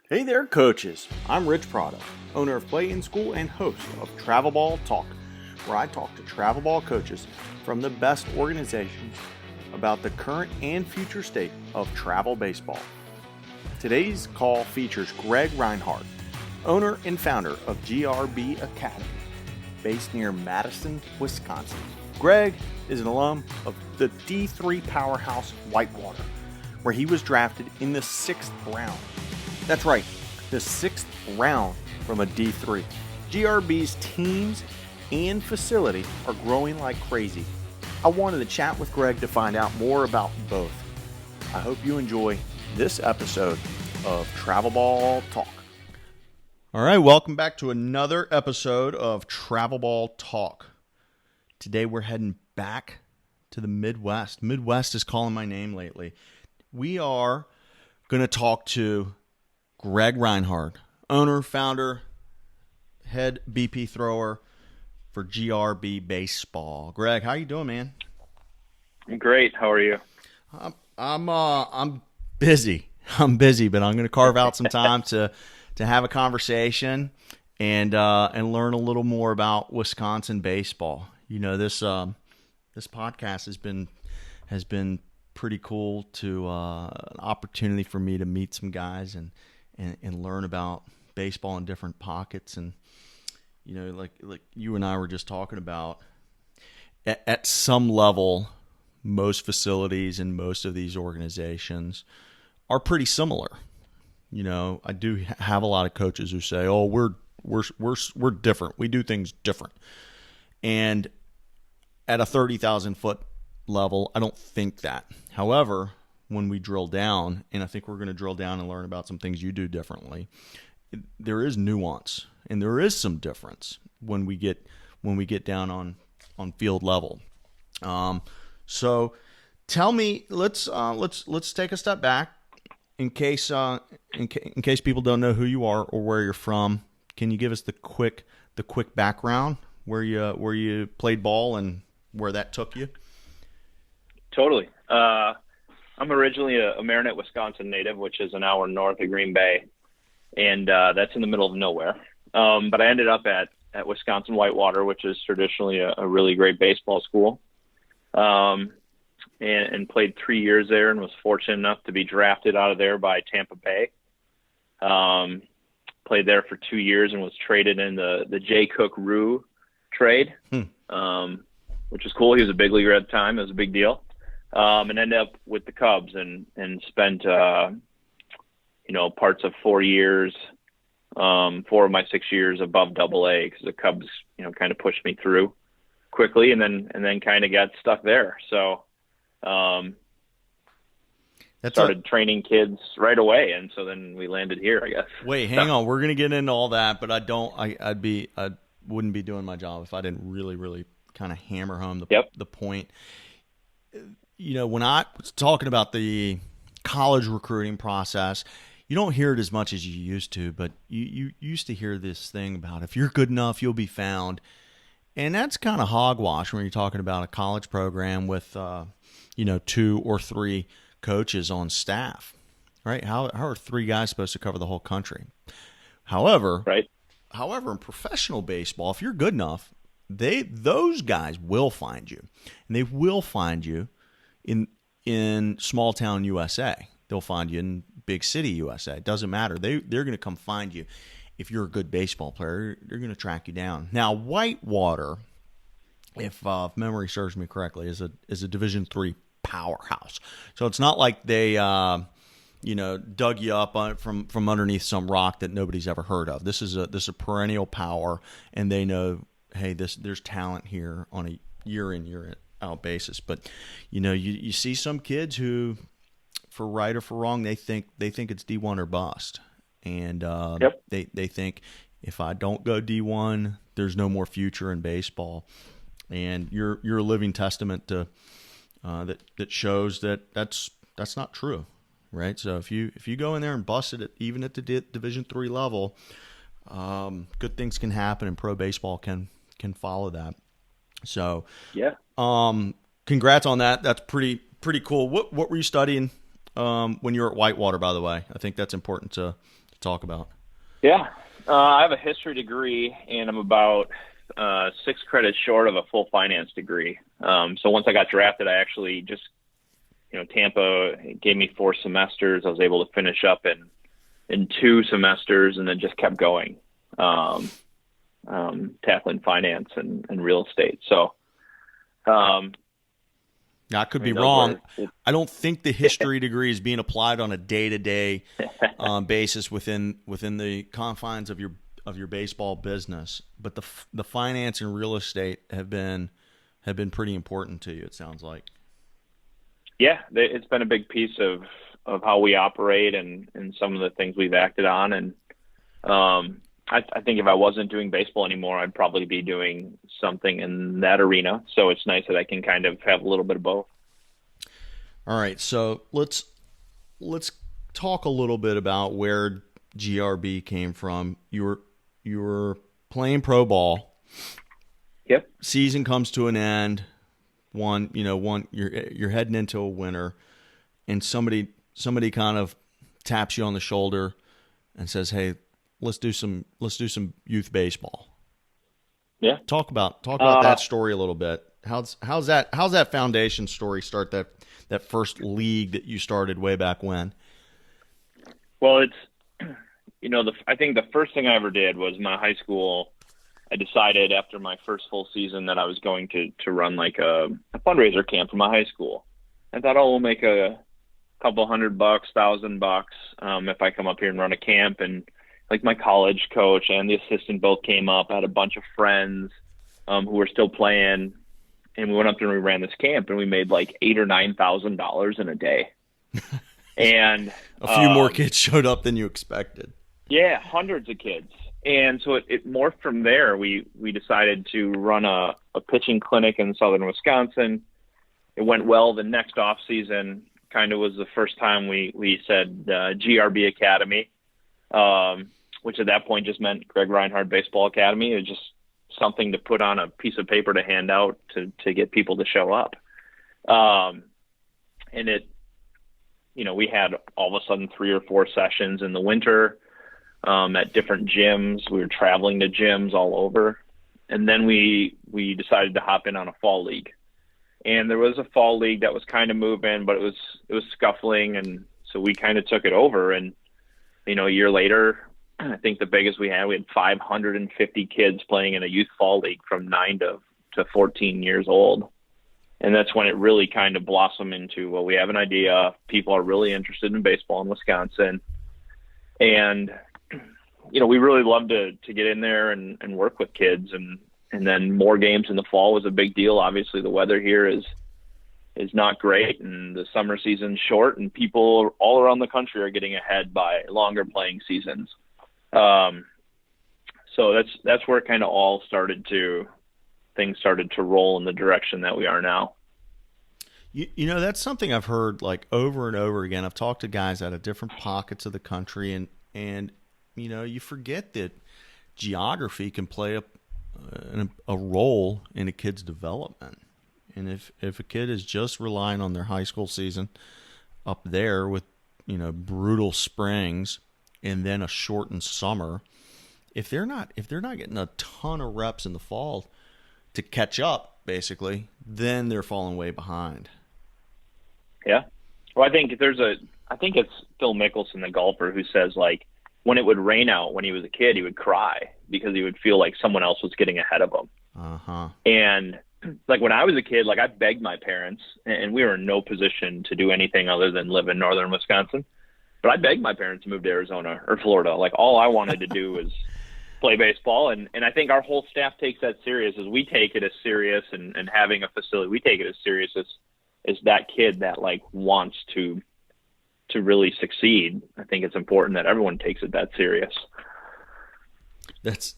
Hey there, coaches. I'm Rich Prado, owner of Play in School and host of Travel Ball Talk, where I talk to travel ball coaches from the best organizations about the current and future state of travel baseball. Today's call features Greg Reinhard, owner and founder of GRB Academy, based near Madison, Wisconsin. Greg is an alum of the D3 powerhouse Whitewater, where he was drafted in the 6th round. That's right, the 6th round from a D3. GRB's teams and facility are growing like crazy. I wanted to chat with Greg to find out more about both. I hope you enjoy this episode of Travel Ball Talk. All right, welcome back to another episode of Travel Ball Talk. Today we're heading back to the Midwest. Midwest is calling my name lately. We are going to talk to Greg Reinhard, owner, founder, head BP thrower for GRB Baseball. Greg, how you doing, man? I'm great. How are you? I'm busy. I'm busy, but I'm going to carve out some time to have a conversation and learn a little more about Wisconsin baseball. You know, this podcast has been pretty cool to an opportunity for me to meet some guys and learn about baseball in different pockets. And, you know, like you and I were just talking about, at some level, most facilities and most of these organizations are pretty similar. You know, I do have a lot of coaches who say, "Oh, we're different. We do things different." And at a 30,000 foot level, I don't think that. However, when we drill down, and I think we're going to drill down and learn about some things you do differently, there is nuance and there is some difference when we get down on field level. So tell me, let's take a step back in case people don't know who you are or where you're from. Can you give us the quick background where you played ball and where that took you? Totally. I'm originally a Marinette, Wisconsin native, which is an hour north of Green Bay, and that's in the middle of nowhere. But I ended up at Wisconsin Whitewater, which is traditionally a really great baseball school, and played 3 years there and was fortunate enough to be drafted out of there by Tampa Bay. Played there for 2 years and was traded in the Jay Cook-Rue trade, which was cool. He was a big leaguer at the time. It was a big deal. And ended up with the Cubs and spent, parts of 4 years, 4 of my 6 years above Double-A because the Cubs, kind of pushed me through quickly and then kind of got stuck there. So, started training kids right away. And so then we landed here, I guess. Wait, hang on. We're going to get into all that, but I wouldn't be doing my job if I didn't really, really kind of hammer home the point. You know, when I was talking about the college recruiting process, you don't hear it as much as you used to, but you used to hear this thing about if you're good enough, you'll be found. And that's kind of hogwash when you're talking about a college program with, 2 or 3 coaches on staff, right? How are 3 guys supposed to cover the whole country? However, in professional baseball, if you're good enough, those guys will find you, and they will find you in small town USA. They'll find you in big city USA. It doesn't matter. They're going to come find you. If you're a good baseball player, they're going to track you down. Now, Whitewater, if memory serves me correctly, is a Division III powerhouse. So it's not like they dug you up from underneath some rock that nobody's ever heard of. This is a perennial power, and they know, hey, there's talent here on a year in, year out basis. But you see some kids who, for right or for wrong, they think it's D1 or bust, and they think if I don't go D1, there's no more future in baseball. And you're a living testament to that shows that's not true, right? So if you go in there and bust it even at the Division III level, good things can happen, and pro baseball can follow that. So congrats on that. That's pretty cool. What were you studying when you were at Whitewater, by the way? I think that's important to talk about? Yeah. I have a history degree, and I'm about 6 credits short of a full finance degree. So once I got drafted, I actually just, Tampa gave me 4 semesters. I was able to finish up in 2 semesters and then just kept going, tackling finance and real estate. So, now, I could be wrong. I don't think the history degree is being applied on a day-to-day basis within the confines of your baseball business. But the finance and real estate have been pretty important to you, it sounds like. Yeah, it's been a big piece of how we operate and some of the things we've acted on. And I think if I wasn't doing baseball anymore, I'd probably be doing something in that arena. So it's nice that I can kind of have a little bit of both. All right, so let's talk a little bit about where GRB came from. You were playing pro ball. Yep. Season comes to an end. You're heading into a winter, and somebody kind of taps you on the shoulder and says, "Hey, let's do some youth baseball." Yeah. Talk about that story a little bit. How's that foundation story start, that first league that you started way back when? Well, it's I think the first thing I ever did was my high school. I decided after my first full season that I was going to run like a fundraiser camp for my high school. I thought, we'll make a couple $100, $1,000 if I come up here and run a camp. And like my college coach and the assistant both came up. I had a bunch of friends who were still playing, and we went up there and we ran this camp, and we made like $8,000 or $9,000 in a day. And a few more kids showed up than you expected. Yeah, hundreds of kids. And so it morphed from there. We decided to run a pitching clinic in southern Wisconsin. It went well. The next off season kind of was the first time we said GRB Academy, which at that point just meant Greg Reinhard Baseball Academy. It was just something to put on a piece of paper to hand out to get people to show up. And we had all of a sudden 3 or 4 sessions in the winter. At different gyms. We were traveling to gyms all over. And then we decided to hop in on a fall league. And there was a fall league that was kind of moving, but it was scuffling. And so we kind of took it over. And, a year later, I think the biggest we had 550 kids playing in a youth fall league from 9 to 14 years old. And that's when it really kind of blossomed into, we have an idea. People are really interested in baseball in Wisconsin. And we really love to get in there and work with kids, and then more games in the fall was a big deal. Obviously the weather here is not great, and the summer season's short, and people all around the country are getting ahead by longer playing seasons. So that's where kind of things started to roll in the direction that we are now. That's something I've heard like over and over again. I've talked to guys out of different pockets of the country, and you forget that geography can play a role in a kid's development. And if a kid is just relying on their high school season up there with, brutal springs and then a shortened summer, if they're not getting a ton of reps in the fall to catch up, basically, then they're falling way behind. Yeah. Well, I think it's Phil Mickelson, the golfer, who says, like, when it would rain out when he was a kid, he would cry because he would feel like someone else was getting ahead of him. Uh-huh. And like when I was a kid, like I begged my parents, and we were in no position to do anything other than live in northern Wisconsin. But I begged my parents to move to Arizona or Florida. Like all I wanted to do was play baseball. And I think our whole staff takes that serious, as we take it as serious, and having a facility, we take it as serious as that kid that like wants to really succeed. I think it's important that everyone takes it that serious. That's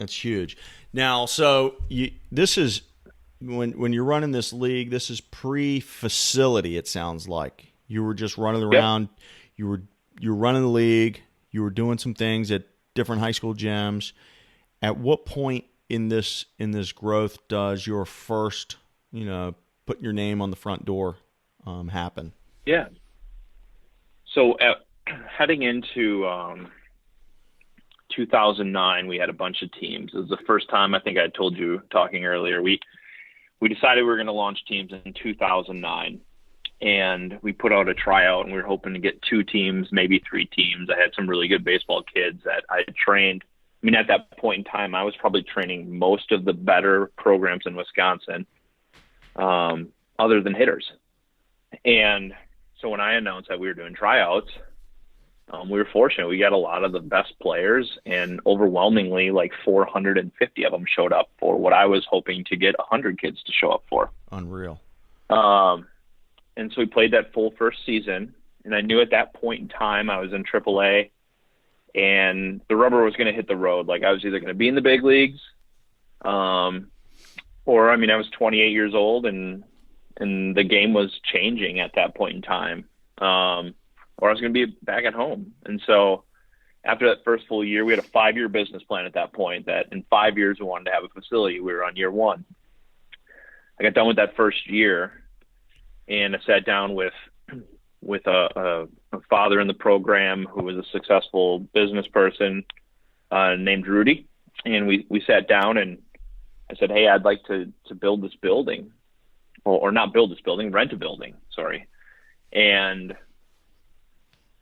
huge. Now, so this is when you're running this league, this is pre-facility. It sounds like you were just running around. Yep. You were running the league. You were doing some things at different high school gyms. At what point in this growth does your first, putting your name on the front door happen? Yeah. So heading into 2009, we had a bunch of teams. It was the first time, I think I told you talking earlier, we decided we were going to launch teams in 2009. And we put out a tryout, and we were hoping to get 2 teams, maybe 3 teams. I had some really good baseball kids that I had trained. I mean, at that point in time, I was probably training most of the better programs in Wisconsin, other than hitters. And so when I announced that we were doing tryouts, we were fortunate. We got a lot of the best players, and overwhelmingly, like 450 of them showed up for what I was hoping to get 100 kids to show up for. Unreal. And so we played that full first season, and I knew at that point in time I was in AAA, and the rubber was going to hit the road. Like, I was either going to be in the big leagues, or, I mean, I was 28 years old, and the game was changing at that point in time, or I was going to be back at home. And so after that first full year, we had a 5-year business plan at that point that in 5 years we wanted to have a facility. We were on year 1. I got done with that first year, and I sat down with a father in the program who was a successful business person named Rudy. And we sat down, and I said, hey, I'd like to build this building, or not build this building, rent a building, sorry. And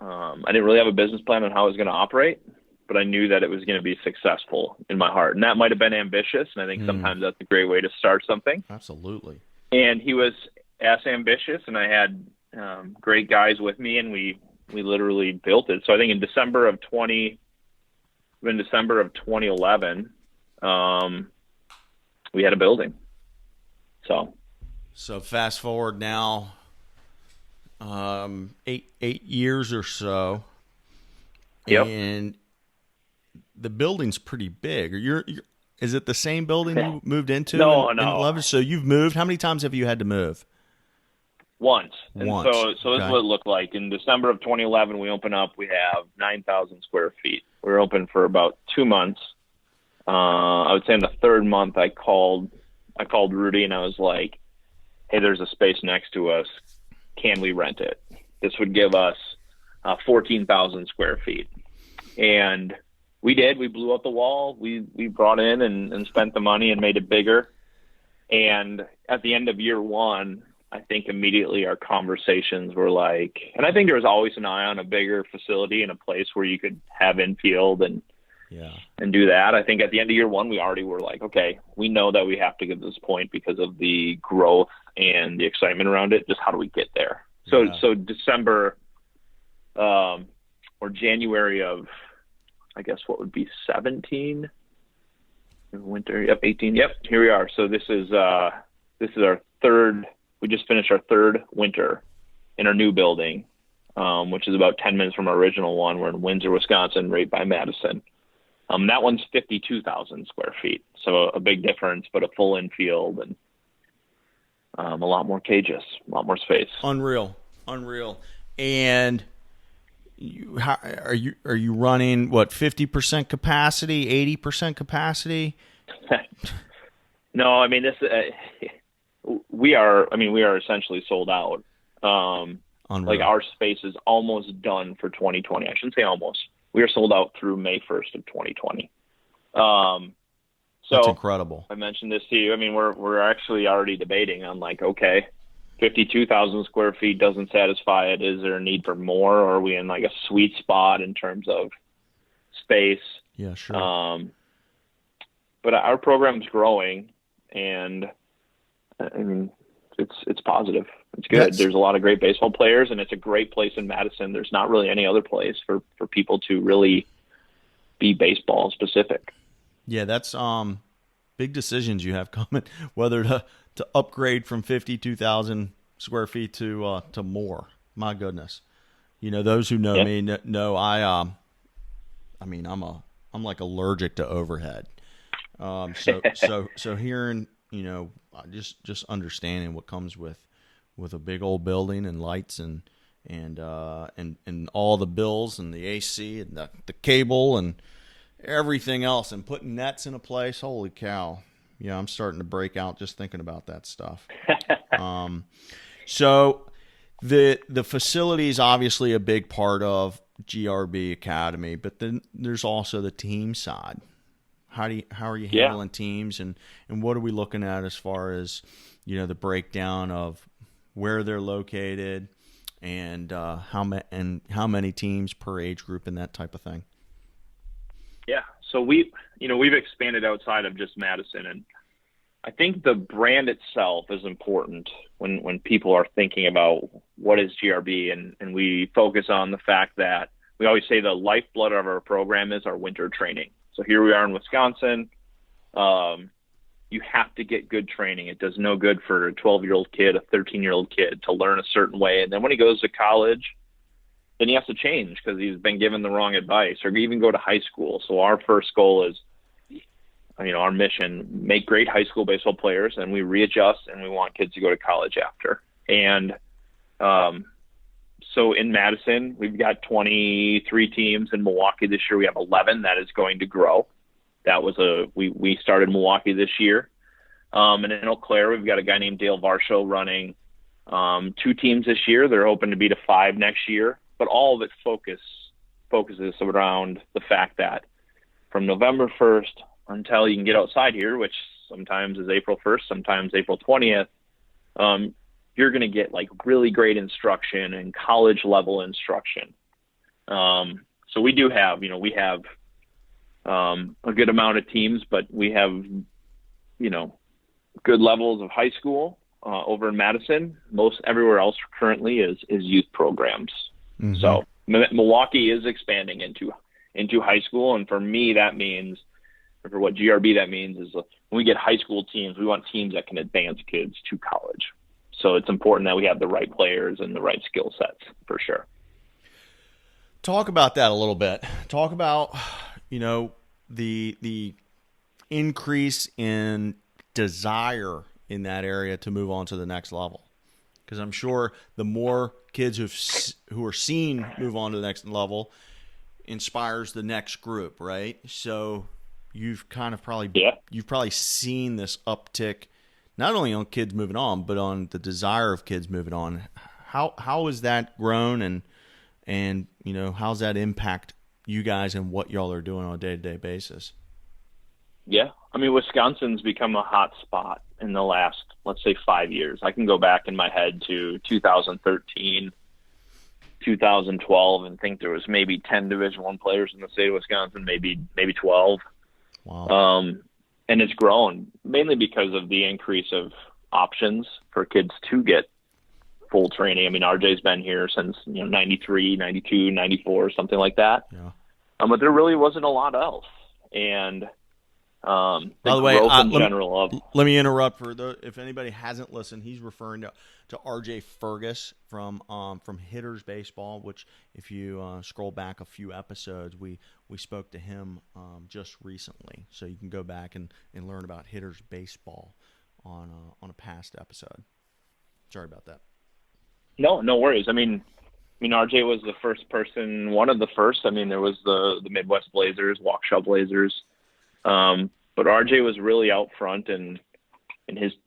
I didn't really have a business plan on how I was going to operate, but I knew that it was going to be successful in my heart. And that might have been ambitious, and I think sometimes that's a great way to start something. Absolutely. And he was as ambitious, and I had great guys with me, and we literally built it. So I think in December of 2011, we had a building. So fast forward now, 8 years or so. Yep. And the building's pretty big. Is it the same building you moved into? No. In 11? So you've moved. How many times have you had to move? Once. And Once. so this is what it looked like. In December of 2011, we opened up. We have 9,000 square feet. We were open for about 2 months. I would say in the 3rd month, I called Rudy, and I was like, hey, there's a space next to us. Can we rent it? This would give us 14,000 square feet. And we did. We blew up the wall. We brought in and spent the money and made it bigger. And at the end of year 1, I think immediately our conversations were like, and I think there was always an eye on a bigger facility and a place where you could have infield and do that. I think at the end of year 1, we already were like, okay, we know that we have to get to this point because of the growth and the excitement around it. Just how do we get there? So December or January of, I guess what would be 17 winter. Yep. 18. Yep. Here we are. So this is our 3rd. We just finished our 3rd winter in our new building, which is about 10 minutes from our original one. We're in Windsor, Wisconsin, right by Madison. That one's 52,000 square feet. So a big difference, but a full infield and a lot more cages, a lot more space. Unreal. And are you running what, 50% capacity, 80% capacity? No, I mean we are essentially sold out. Like our space is almost done for 2020. I shouldn't say almost. We are sold out through May 1st of 2020. That's incredible. I mentioned this to you. I mean, we're actually already debating on like, okay, 52,000 square feet doesn't satisfy it. Is there a need for more? Or are we in like a sweet spot in terms of space? Yeah, sure. But our program's growing, and I mean, it's positive. It's good. There's a lot of great baseball players, and it's a great place in Madison. There's not really any other place for people to really be baseball specific. Yeah, that's big decisions you have coming, whether to upgrade from 52,000 square feet to more. My goodness, those who know me know I'm like allergic to overhead. So hearing just understanding what comes with a big old building and lights and all the bills and the AC and the cable and everything else and putting nets in a place. Holy cow. Yeah, I'm starting to break out just thinking about that stuff. So the facility is obviously a big part of GRB Academy, but then there's also the team side. How are you handling teams, and what are we looking at as far as, the breakdown of where they're located and how many teams per age group and that type of thing? Yeah. So we've expanded outside of just Madison, and I think the brand itself is important when people are thinking about what is GRB, and we focus on the fact that we always say the lifeblood of our program is our winter training. So here we are in Wisconsin. You have to get good training. It does no good for a 12-year-old kid, a 13-year-old kid to learn a certain way. And then when he goes to college, then he has to change because he's been given the wrong advice, or even go to high school. So our first goal is, our mission, make great high school baseball players, and we readjust, and we want kids to go to college after. And so in Madison, we've got 23 teams. In Milwaukee this year, we have 11. That is going to grow. That was we started Milwaukee this year. And in Eau Claire, we've got a guy named Dale Varsho running 2 teams this year. They're hoping to be to 5 next year. But all of it focuses around the fact that from November 1st until you can get outside here, which sometimes is April 1st, sometimes April 20th, you're going to get like really great instruction and college level instruction. So we do have, we have a good amount of teams, but we have, good levels of high school over in Madison. Most everywhere else currently is youth programs. Mm-hmm. So Milwaukee is expanding into high school. And for me, that means, or for what GRB that means, is when we get high school teams, we want teams that can advance kids to college. So it's important that we have the right players and the right skill sets, for sure. Talk about that a little bit. Talk about, the increase in desire in that area to move on to the next level. Because I'm sure the more kids who are seen move on to the next level inspires the next group, right? So you've probably seen this uptick, not only on kids moving on, but on the desire of kids moving on. How has that grown, and how's that impact you guys and what y'all are doing on a day-to-day basis? Yeah. Wisconsin's become a hot spot in the last, let's say, 5 years. I can go back in my head to 2013, 2012, and think there was maybe 10 Division I players in the state of Wisconsin, maybe 12. Wow. And it's grown mainly because of the increase of options for kids to get full training. RJ's been here since 93, 92, 94, something like that. Yeah. But there really wasn't a lot else. And by the way, let me interrupt if anybody hasn't listened. He's referring to RJ Fergus from Hitters Baseball, which if you scroll back a few episodes, we spoke to him just recently. So you can go back and learn about Hitters Baseball on a past episode. Sorry about that. No worries. RJ was the first person, one of the first. There was the Midwest Blazers, Waukesha Blazers. But RJ was really out front, and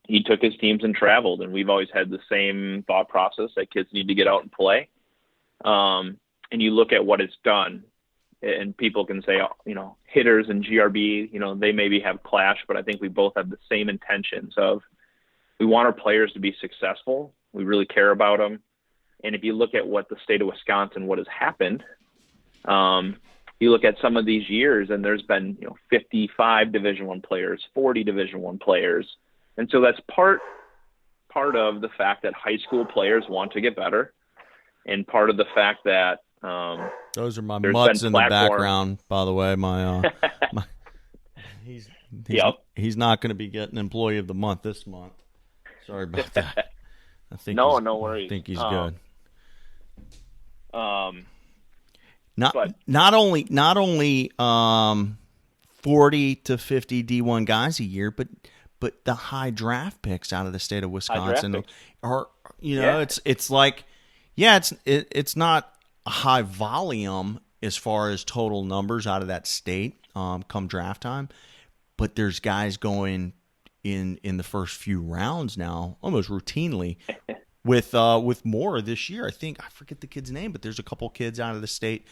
he took his teams and traveled. And we've always had the same thought process that kids need to get out and play. And you look at what it's done, and people can say, Hitters and GRB, they maybe have clash, but I think we both have the same intentions of we want our players to be successful. We really care about them. And if you look at what the state of Wisconsin, what has happened, you look at some of these years, and there's been 55 Division I players, 40 Division I players, and so that's part of the fact that high school players want to get better, and part of the fact that those are my mutts in the background. By the way, he's not going to be getting Employee of the Month this month. Sorry about that. I think no worries. I think he's good. Not only 40 to 50 D1 guys a year, but the high draft picks out of the state of Wisconsin are it's like it's not a high volume as far as total numbers out of that state come draft time, but there's guys going in the first few rounds now almost routinely with more this year. I think I forget the kid's name, but there's a couple kids out of the state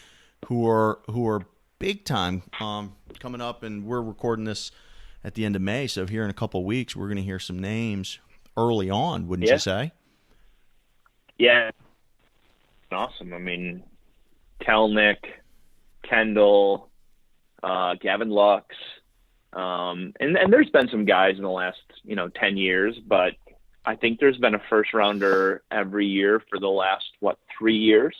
who are big time coming up, and we're recording this at the end of May, so here in a couple of weeks we're going to hear some names early on, wouldn't you say? Yeah. Awesome. I mean, Kelnick, Kendall, Gavin Lux, and there's been some guys in the last 10 years, but I think there's been a first rounder every year for the last 3 years.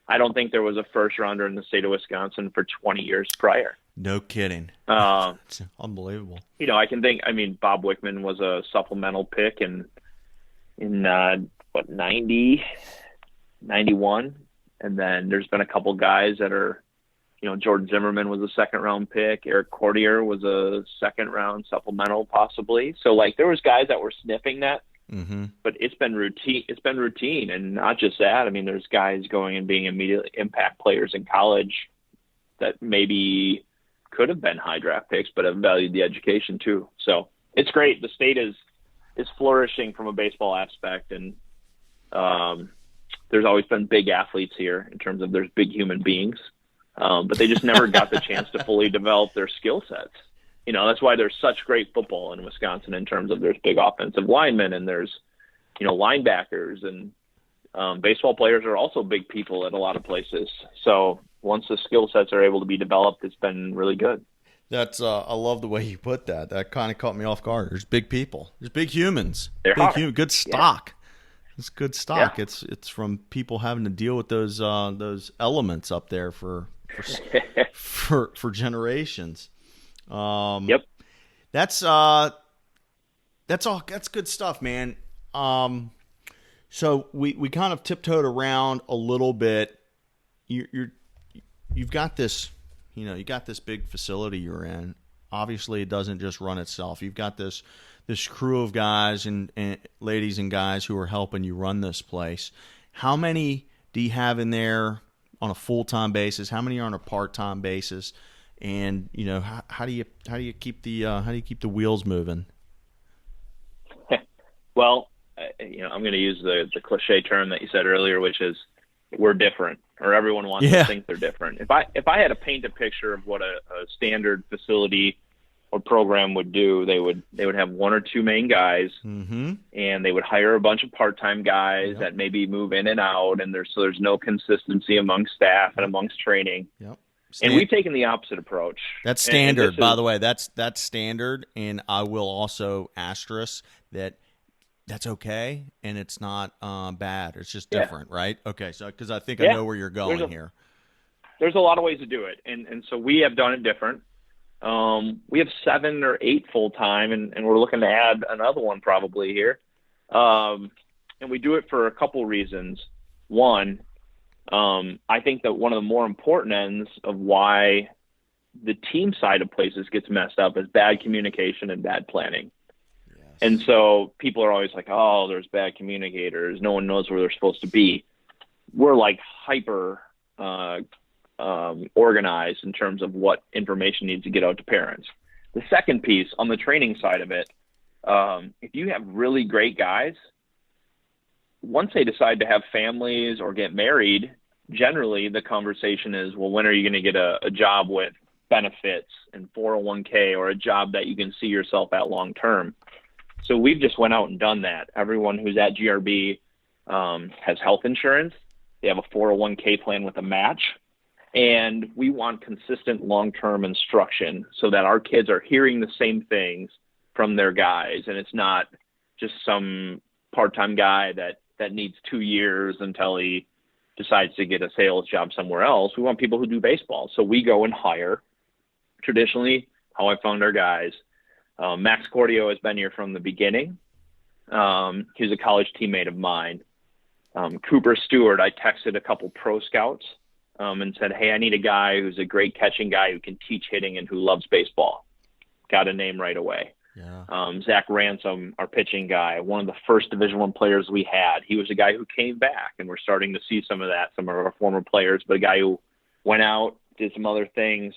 I don't think there was a first rounder in the state of Wisconsin for 20 years prior. No kidding. It's unbelievable. I can think. I mean, Bob Wickman was a supplemental pick in 90, 91, and then there's been a couple guys that are, Jordan Zimmerman was a second round pick. Eric Cordier was a second round supplemental, possibly. So there was guys that were sniffing that. Mm-hmm. But it's been routine, and not just that. I mean, there's guys going and being immediate impact players in college that maybe could have been high draft picks, but have valued the education too. So it's great. The state is flourishing from a baseball aspect, and there's always been big athletes here in terms of there's big human beings, but they just never got the chance to fully develop their skill sets. That's why there's such great football in Wisconsin in terms of there's big offensive linemen and there's, linebackers, and baseball players are also big people at a lot of places. So once the skill sets are able to be developed, it's been really good. That's I love the way you put that. That kind of caught me off guard. There's big people. There's big humans. They're big good stock. Yeah. It's good stock. Yeah. It's from people having to deal with those elements up there for generations. Yep. That's good stuff, man. So we kind of tiptoed around a little bit. You've got this, you got this big facility you're in. Obviously, it doesn't just run itself. You've got this crew of guys and ladies and guys who are helping you run this place. How many do you have in there on a full-time basis? How many are on a part-time basis? And how do you keep the wheels moving? Well, I'm going to use the cliche term that you said earlier, which is we're different, or everyone wants to think they're different. If I had to paint a picture of what a standard facility or program would do, they would have one or two main guys, mm-hmm. and they would hire a bunch of part-time guys that maybe move in and out, and there's no consistency among staff and amongst training. Yep. And we've taken the opposite approach. That's standard, by the way. That's standard, and I will also asterisk that that's okay, and it's not bad. It's just different, right? Okay, so because I think I know where you're going here. There's a lot of ways to do it, and so we have done it different. We have 7 or 8 full-time, and we're looking to add another one probably here. And we do it for a couple reasons. One, I think that one of the more important ends of why the team side of places gets messed up is bad communication and bad planning. Yes. And so people are always like, oh, there's bad communicators. No one knows where they're supposed to be. We're hyper organized in terms of what information needs to get out to parents. The second piece on the training side of it, if you have really great guys, once they decide to have families or get married, generally the conversation is, well, when are you going to get a job with benefits and 401k, or a job that you can see yourself at long term? So we've just went out and done that. Everyone who's at GRB has health insurance. They have a 401k plan with a match. And we want consistent long-term instruction so that our kids are hearing the same things from their guys. And it's not just some part-time guy that needs 2 years until he decides to get a sales job somewhere else. We want people who do baseball. So we go and hire, traditionally, how I found our guys. Max Cordio has been here from the beginning. He's a college teammate of mine. Cooper Stewart, I texted a couple pro scouts and said, hey, I need a guy who's a great catching guy who can teach hitting and who loves baseball. Got a name right away. Yeah. Zach Ransom, our pitching guy, one of the first Division I players we had. He was a guy who came back, and we're starting to see some of that, some of our former players, but a guy who went out, did some other things,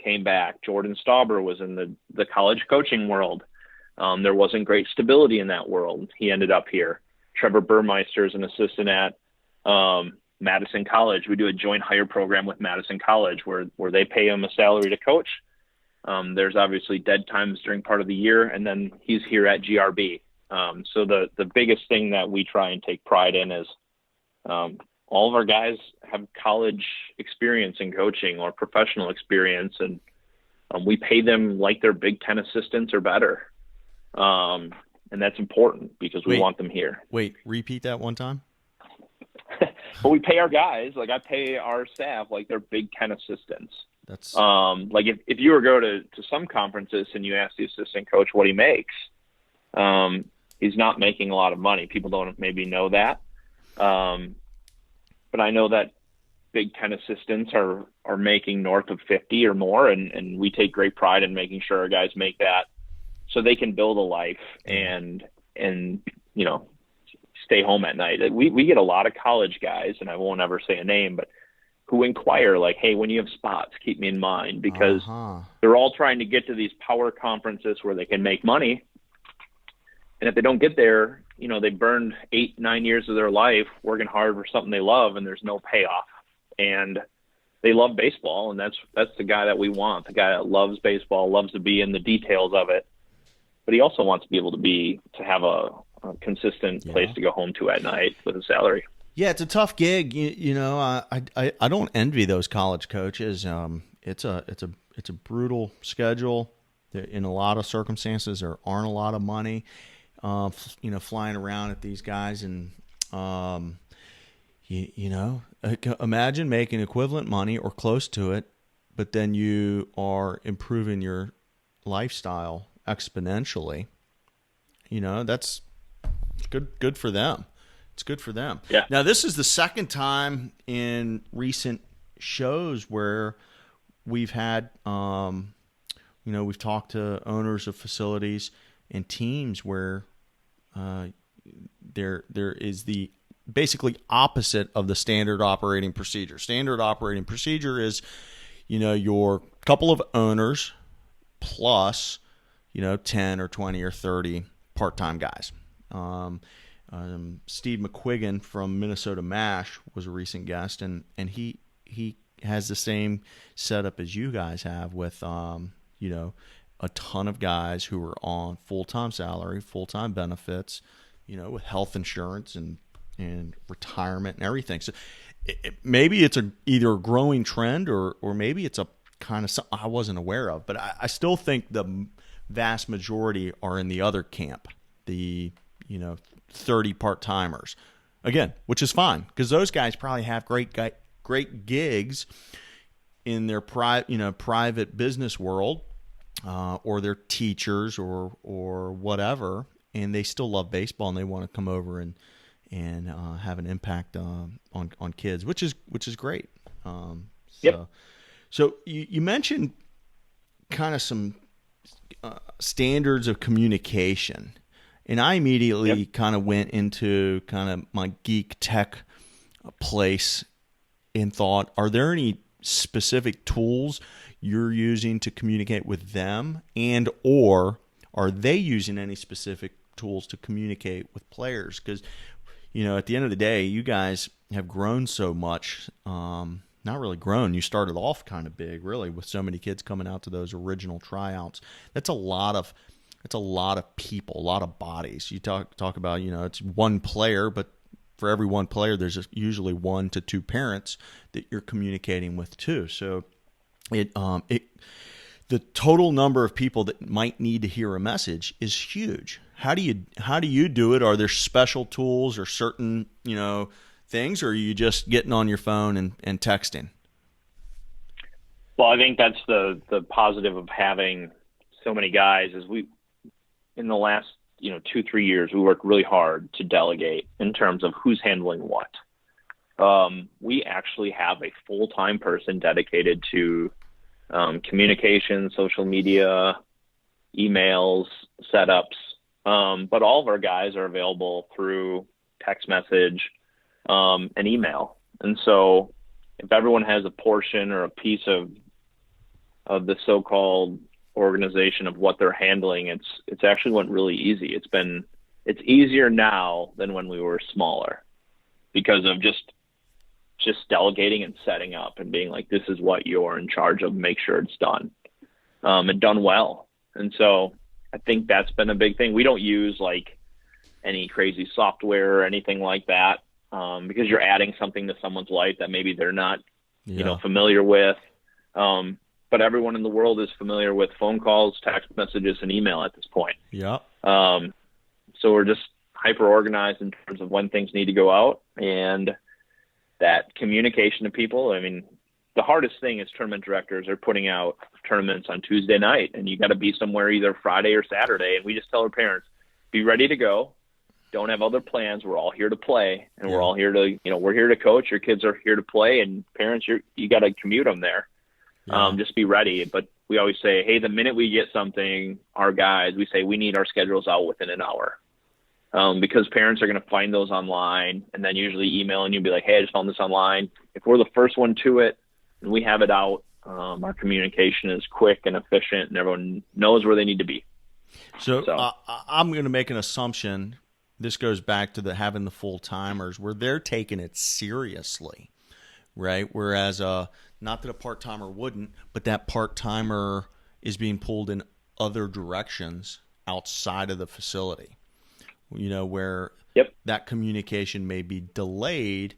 came back. Jordan Stauber was in the college coaching world. There wasn't great stability in that world. He ended up here. Trevor Burmeister is an assistant at Madison College. We do a joint hire program with Madison College where they pay him a salary to coach. There's obviously dead times during part of the year, and then he's here at GRB. So the biggest thing that we try and take pride in is all of our guys have college experience in coaching or professional experience, and we pay them like they're Big Ten assistants or better. And that's important because we want them here. Wait, repeat that one time. But we pay our guys, like I pay our staff like they're Big Ten assistants. That's like if you were to go to some conferences and you ask the assistant coach what he makes, he's not making a lot of money. People don't maybe know that. But I know that Big Ten assistants are making north of 50 or more, and we take great pride in making sure our guys make that so they can build a life and stay home at night. We get a lot of college guys, and I won't ever say a name, but who inquire like, hey, when you have spots, keep me in mind, because they're all trying to get to these power conferences where they can make money. And if they don't get there, they burned 8-9 years of their life working hard for something they love, and there's no payoff. And they love baseball, and that's the guy that we want, the guy that loves baseball, loves to be in the details of it. But he also wants to be able to have a consistent place to go home to at night with a salary. Yeah, it's a tough gig. I don't envy those college coaches. It's a brutal schedule. In a lot of circumstances, there aren't a lot of money. Flying around at these guys, and imagine making equivalent money or close to it, but then you are improving your lifestyle exponentially. That's good for them. It's good for them. Yeah. Now, this is the second time in recent shows where we've had, we've talked to owners of facilities and teams where there is the basically opposite of the standard operating procedure. Standard operating procedure is, your couple of owners plus, 10 or 20 or 30 part-time guys. Steve McQuiggan from Minnesota MASH was a recent guest, and he has the same setup as you guys have with, a ton of guys who are on full-time salary, full-time benefits, with health insurance and retirement and everything. So maybe it's either a growing trend or maybe it's a kind of something I wasn't aware of. But I still think the vast majority are in the other camp, the 30 part-timers. Again, which is fine because those guys probably have great gigs in their private business world. Or they're teachers or whatever, and they still love baseball and they want to come over and have an impact on kids, which is great. So you mentioned kind of some standards of communication, and I immediately kind of went into kind of my geek tech place and thought, are there any specific tools you're using to communicate with them, and or are they using any specific tools to communicate with players? Because at the end of the day, you guys have grown so much. Not really grown. You started off kind of big, really, with so many kids coming out to those original tryouts. That's a lot of people, a lot of bodies. You talk about it's one player, but for every one player, there's usually 1 to 2 parents that you're communicating with too. So the total number of people that might need to hear a message is huge. How do you do it? Are there special tools or certain things, or are you just getting on your phone and texting? Well, I think that's the positive of having so many guys. Is we in the last 2-3 years we worked really hard to delegate in terms of who's handling what. We actually have a full-time person dedicated to communication, social media, emails, setups. But all of our guys are available through text message and email. And so if everyone has a portion or a piece of the so-called organization of what they're handling, it's actually went really easy. It's been it's easier now than when we were smaller because of just delegating and setting up and being like, this is what you're in charge of, make sure it's done, and done well. And so I think that's been a big thing. We don't use like any crazy software or anything like that, because you're adding something to someone's life that maybe they're not, familiar with. But everyone in the world is familiar with phone calls, text messages, and email at this point. Yeah. So we're just hyper organized in terms of when things need to go out and that communication to people. I mean, the hardest thing is tournament directors are putting out tournaments on Tuesday night, and you got to be somewhere either Friday or Saturday. And we just tell our parents, be ready to go. Don't have other plans. We're all here to play, and we're all here to, we're here to coach. Your kids are here to play, and parents, you got to commute them there. Just be ready. But we always say, hey, the minute we get something, our guys, we say we need our schedules out within an hour. Because parents are going to find those online and then usually email and you'll be like, hey, I just found this online. If we're the first one to it and we have it out, our communication is quick and efficient and everyone knows where they need to be. So I'm going to make an assumption. This goes back to having the full-timers where they're taking it seriously, right? Whereas not that a part-timer wouldn't, but that part-timer is being pulled in other directions outside of the facility, where that communication may be delayed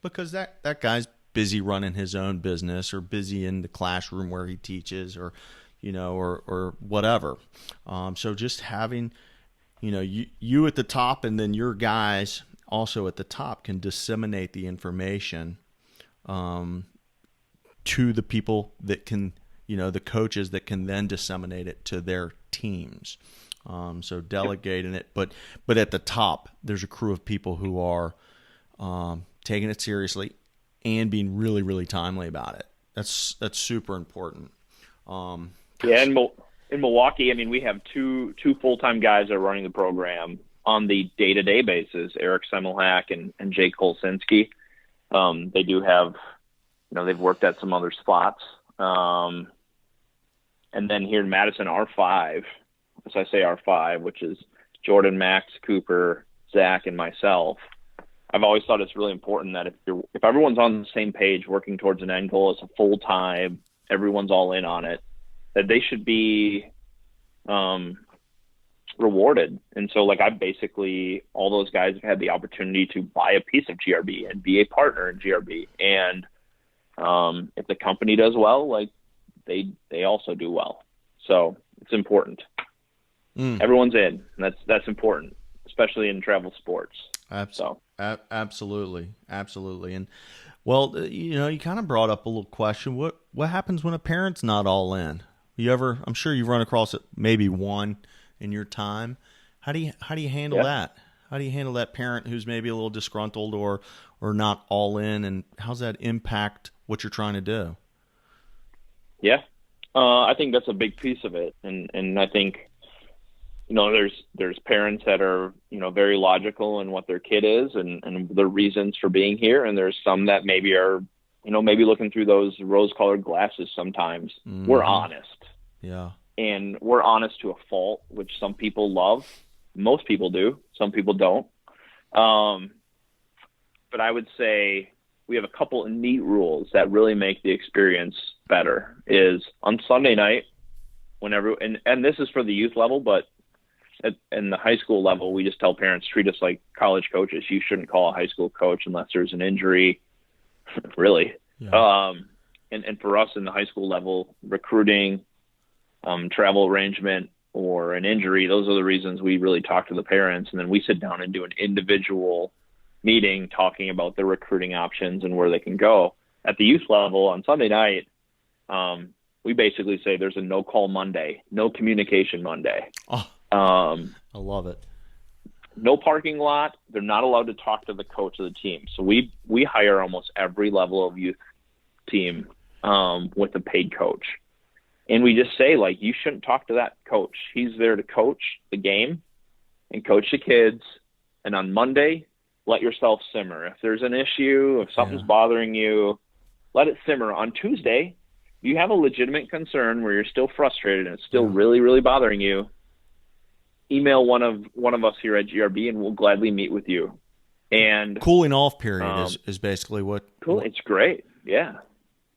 because that guy's busy running his own business or busy in the classroom where he teaches or whatever. So just having you at the top and then your guys also at the top can disseminate the information to the people that can, the coaches that can then disseminate it to their teams. So delegating it, but at the top, there's a crew of people who are taking it seriously and being really, really timely about it. That's super important. In Milwaukee, I mean, we have two full-time guys that are running the program on the day-to-day basis, Eric Semmelhack and Jake Kolsinski. They do have, they've worked at some other spots. And then here in Madison, R5, as I say R5, which is Jordan, Max, Cooper, Zach, and myself. I've always thought it's really important that if everyone's on the same page working towards an end goal, it's a full-time, everyone's all in on it, that they should be rewarded. And so, like, all those guys have had the opportunity to buy a piece of GRB and be a partner in GRB. And if the company does well, like, they also do well. So it's important. Everyone's in. And that's important, especially in travel sports. Absolutely. And well, you kind of brought up a little question. What happens when a parent's not all in? I'm sure you've run across it, maybe one in your time. How do you handle that? How do you handle that parent who's maybe a little disgruntled or not all in, and how's that impact what you're trying to do? Yeah. I think that's a big piece of it. And I think, there's parents that are, very logical in what their kid is and the reasons for being here. And there's some that maybe are, maybe looking through those rose-colored glasses sometimes. Mm-hmm. We're honest. Yeah. And we're honest to a fault, which some people love. Most people do. Some people don't. But I would say we have a couple of neat rules that really make the experience better. Is on Sunday night, and this is for the youth level, but in the high school level, we just tell parents, treat us like college coaches. You shouldn't call a high school coach unless there's an injury, really. Yeah. And for us in the high school level, recruiting, travel arrangement, or an injury, those are the reasons we really talk to the parents. And then we sit down and do an individual meeting talking about their recruiting options and where they can go. At the youth level on Sunday night, we basically say there's a no-call Monday, no communication Monday. Oh, I love it. No parking lot. They're not allowed to talk to the coach of the team. So we hire almost every level of youth team with a paid coach. And we just say, like, you shouldn't talk to that coach. He's there to coach the game and coach the kids. And on Monday, let yourself simmer. If there's an issue, if something's bothering you, let it simmer. On Tuesday, you have a legitimate concern where you're still frustrated and it's still really, really bothering you, email one of us here at GRB, and we'll gladly meet with you. And cooling off period is basically what. Cool. It's great. Yeah.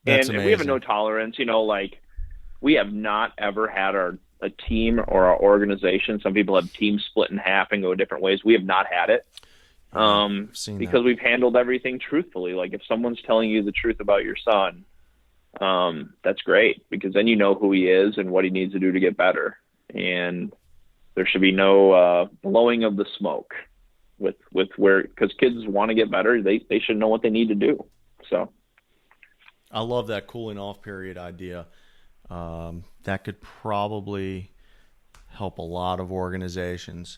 That's and amazing. We have a no tolerance, like we have not ever had a team or our organization. Some people have teams split in half and go different ways. We have not had it. Because we've handled everything truthfully. Like if someone's telling you the truth about your son, that's great, because then you know who he is and what he needs to do to get better. And there should be no blowing of the smoke with where, because kids want to get better. They should know what they need to do. So I love that cooling off period idea. That could probably help a lot of organizations,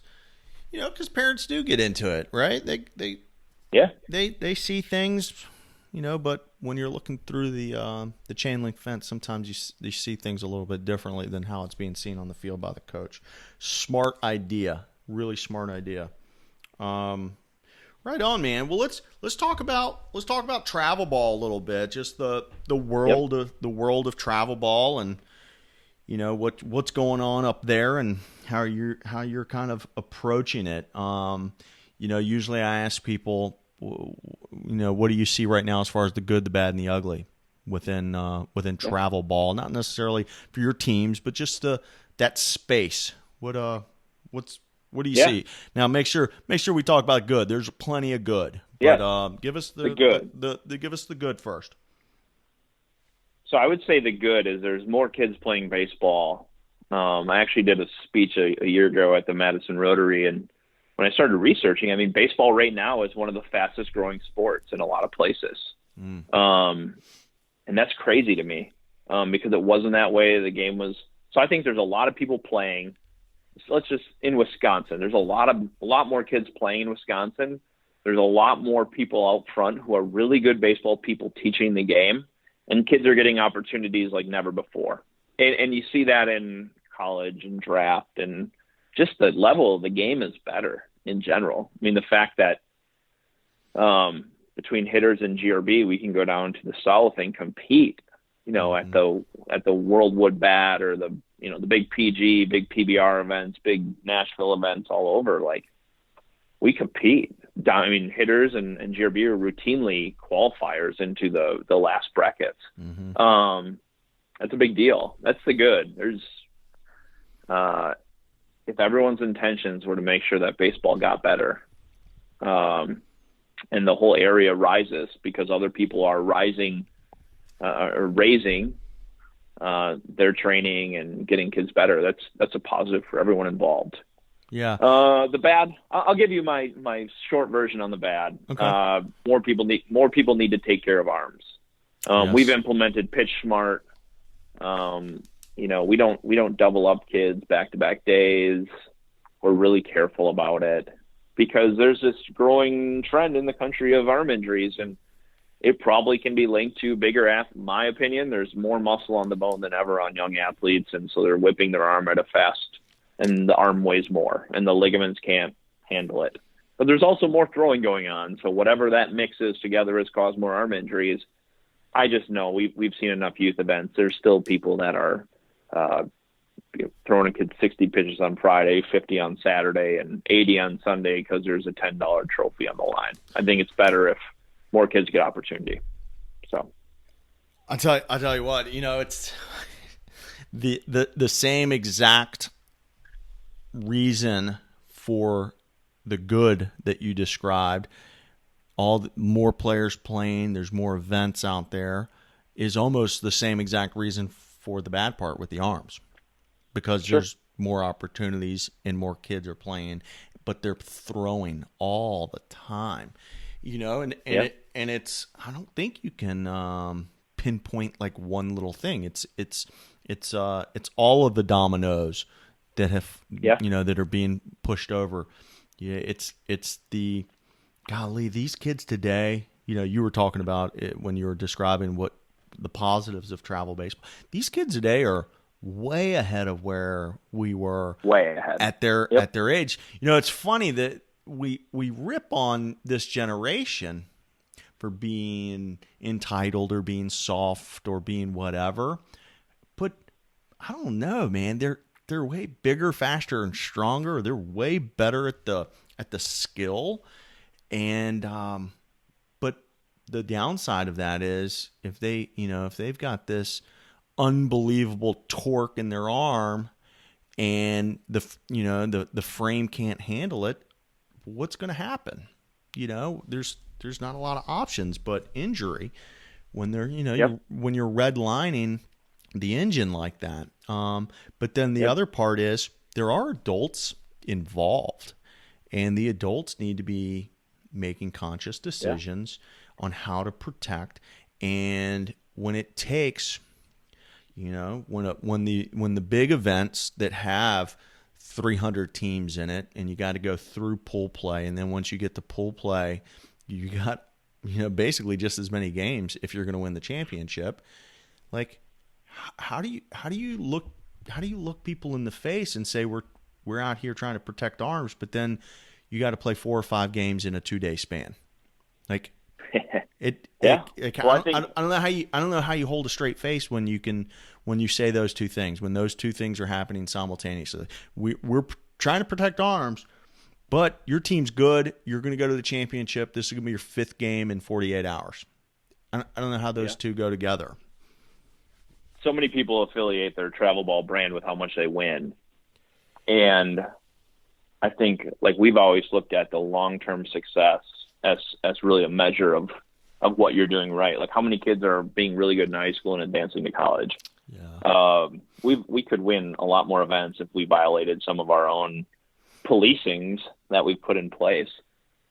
because parents do get into it, right? They see things, but when you're looking through the chain link fence, sometimes you see things a little bit differently than how it's being seen on the field by the coach. Smart idea, really smart idea. Right on, man. Well, let's talk about travel ball a little bit. Just the world of travel ball, and what's going on up there, and how you're kind of approaching it. Usually I ask people, what do you see right now as far as the good, the bad, and the ugly within travel ball? Not necessarily for your teams, but just that space. What do you see? Now, make sure we talk about good. There's plenty of good. But give us the good. Give us the good first. So I would say the good is there's more kids playing baseball. I actually did a speech a year ago at the Madison Rotary, and when I started researching, baseball right now is one of the fastest growing sports in a lot of places. And that's crazy to me, because it wasn't that way. The game was. So I think there's a lot of people playing. So let's just, in Wisconsin, there's a lot more kids playing in Wisconsin. There's a lot more people out front who are really good baseball people teaching the game, and kids are getting opportunities like never before. And you see that in college and draft, and just the level of the game is better in general. The fact that between hitters and GRB, we can go down to the South and compete, at the World Wood Bat or the big PG, big PBR events, big Nashville events all over. Like, we compete. Hitters and GRB are routinely qualifiers into the last brackets. That's a big deal. That's the good. There's, if everyone's intentions were to make sure that baseball got better, and the whole area rises because other people are raising their training and getting kids better, that's a positive for everyone involved. Yeah. The bad, I'll give you my short version on the bad. Okay. More people need to take care of arms. Yes. We've implemented Pitch Smart. We don't double up kids back-to-back days. We're really careful about it because there's this growing trend in the country of arm injuries, and it probably can be linked to bigger my opinion. There's more muscle on the bone than ever on young athletes, and so they're whipping their arm at a fast, and the arm weighs more, and the ligaments can't handle it. But there's also more throwing going on, so whatever that mix is together has caused more arm injuries. I just know we've seen enough youth events. There's still people that are throwing a kid 60 pitches on Friday, 50 on Saturday, and 80 on Sunday because there's a $10 trophy on the line. I think it's better if more kids get opportunity. So I'll tell you what, it's the same exact reason for the good that you described. More players playing, there's more events out there, is almost the same exact reason for the bad part with the arms, because Sure. There's more opportunities and more kids are playing, but they're throwing all the time, and it's, I don't think you can pinpoint like one little thing. It's all of the dominoes that have, that are being pushed over. Yeah. It's the, golly, these kids today, you were talking about it when you were describing what the positives of travel baseball. These kids today are way ahead of where we were at their age. It's funny that we rip on this generation for being entitled or being soft or being whatever, but I don't know, man. They're they're way bigger, faster, and stronger. They're way better at the skill, and but the downside of that is if they've got this unbelievable torque in their arm, and the frame can't handle it, what's going to happen? There's not a lot of options but injury when they're when you're redlining the engine like that. But then the other part is there are adults involved, and the adults need to be making conscious decisions on how to protect. And when it takes, when the big events that have 300 teams in it, and you got to go through pool play, and then once you get to pool play, you got basically just as many games if you're going to win the championship. Like, how do you look people in the face and say we're out here trying to protect arms, but then you got to play 4 or 5 games in a 2-day span? Like, I don't know how you hold a straight face when you say those two things, when those two things are happening simultaneously. We're trying to protect arms, but your team's good. You're going to go to the championship. This is going to be your 5th game in 48 hours. I don't know how those two go together. So many people affiliate their travel ball brand with how much they win. And I think, like, we've always looked at the long-term success as really a measure of what you're doing right. Like, how many kids are being really good in high school and advancing to college? Yeah. We could win a lot more events if we violated some of our own policings that we've put in place.